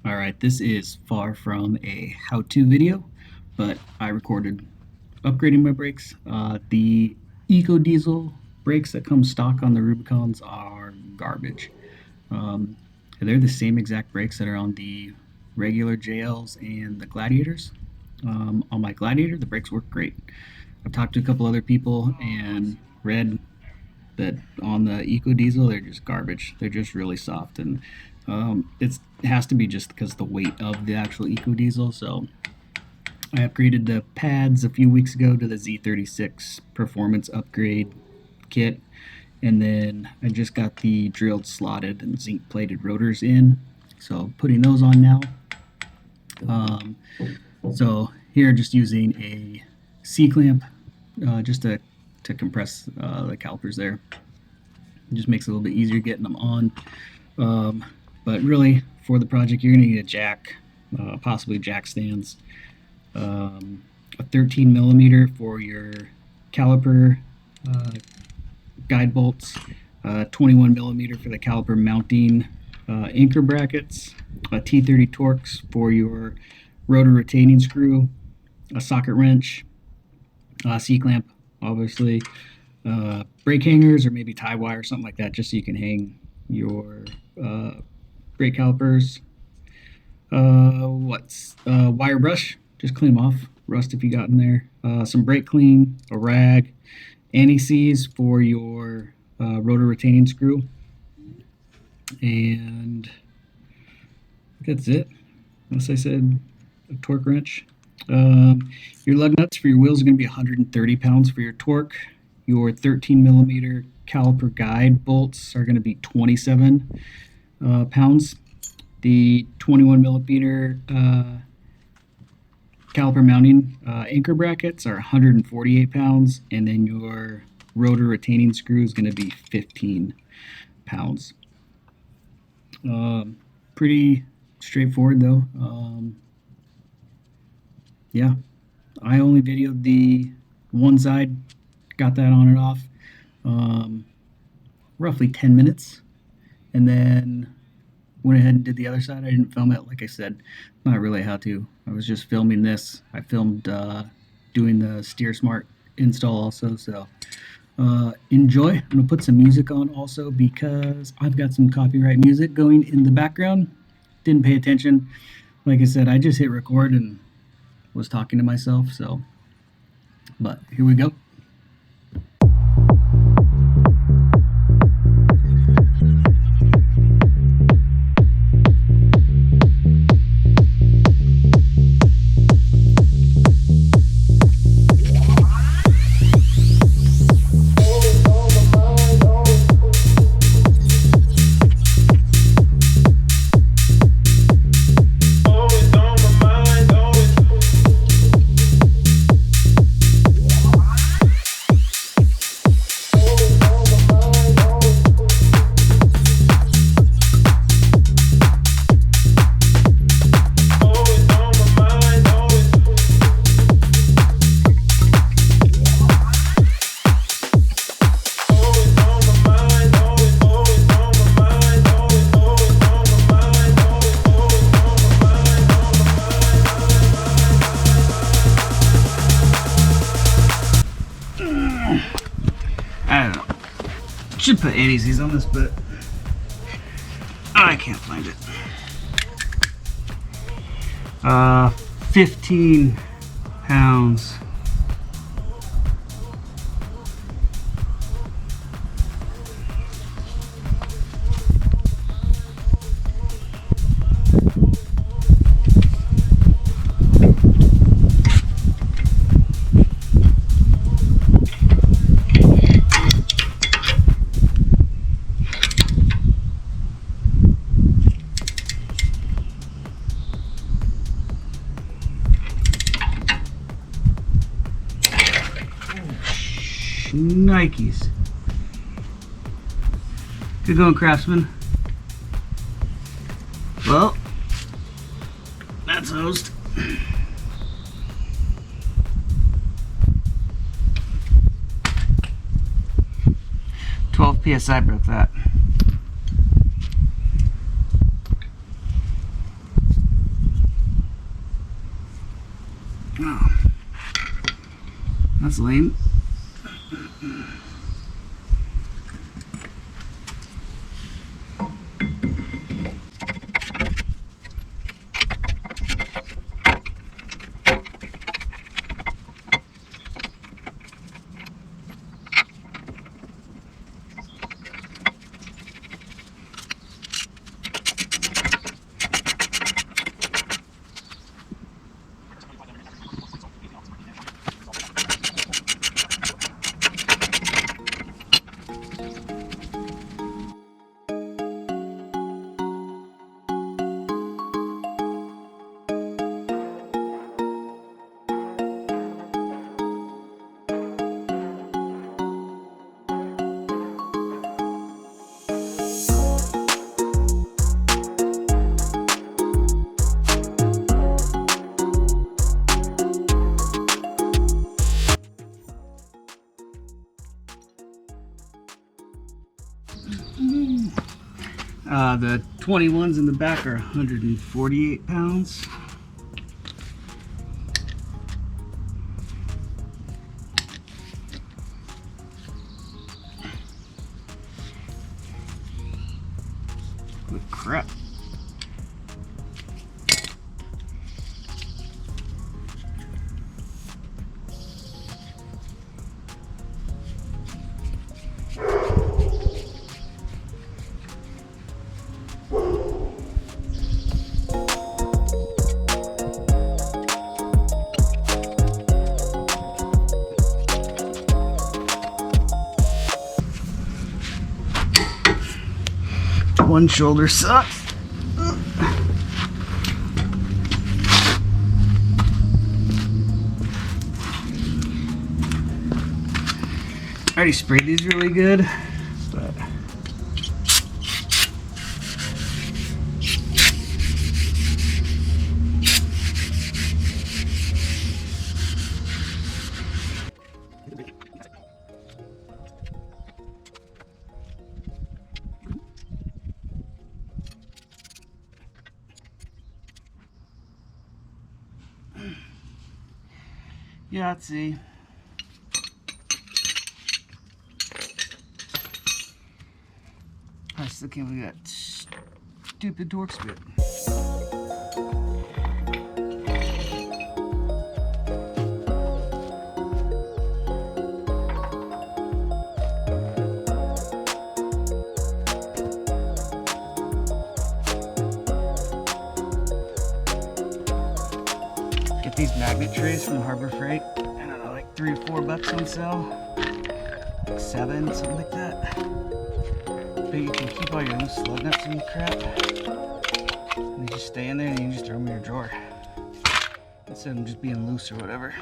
Alright, this is far from a how-to video, but I recorded upgrading my brakes. The Ecodiesel brakes that come stock on the Rubicons are garbage. They're the same exact brakes that are on the regular JLs and the Gladiators. On my Gladiator, the brakes work great. I've talked to a couple other people and read that on the Ecodiesel they're just garbage. They're just really soft, and it has to be just because of the weight of the actual Ecodiesel. So I upgraded the pads a few weeks ago to the Z36 performance upgrade kit, and then I just got the drilled, slotted, and zinc plated rotors in, so putting those on now. So here, just using a C-clamp just to compress the calipers there. It just makes it a little bit easier getting them on. But really, for the project, you're going to need a jack, possibly jack stands, a 13 millimeter for your caliper guide bolts, 21 millimeter for the caliper mounting anchor brackets, a T30 Torx for your rotor retaining screw, a socket wrench, C-clamp, obviously, brake hangers or maybe tie wire, something like that, just so you can hang your brake calipers. Wire brush, just clean them off, rust if you got in there. Some brake clean, a rag, anti-seize for your rotor retaining screw, and that's it. Unless I said a torque wrench. Your lug nuts for your wheels are going to be 130 pounds for your torque. Your 13 millimeter caliper guide bolts are going to be 27 pounds. The 21 millimeter caliper mounting anchor brackets are 148 pounds, and then your rotor retaining screw is going to be 15 pounds. Pretty straightforward though. Yeah, I only videoed the one side, got that on and off, roughly 10 minutes, and then went ahead and did the other side. I didn't film it, like I said, not really how to. I was just filming this. I filmed doing the Steer Smart install also, so enjoy. I'm gonna put some music on also because I've got some copyright music going in the background. Didn't pay attention. Like I said, I just hit record and was talking to myself, so, but here we go. I don't know. Should put anti-seize on this, but I can't find it. 15 pounds. Nikes. Good going, Craftsman. Well, that's host. PSI broke that. That's lame. The 21s in the back are 148 pounds. Good crap. One shoulder sucks. I already sprayed these really good, but yeah, let's see. I still can't believe that stupid torque spit. Get these magnet trays from Harbor Freight. I don't know, like $3 or $4 on sale. Like 7, something like that. But you can keep all your loose lug nuts and crap. And they just stay in there and you can just throw them in your drawer. Instead of them just being loose or whatever.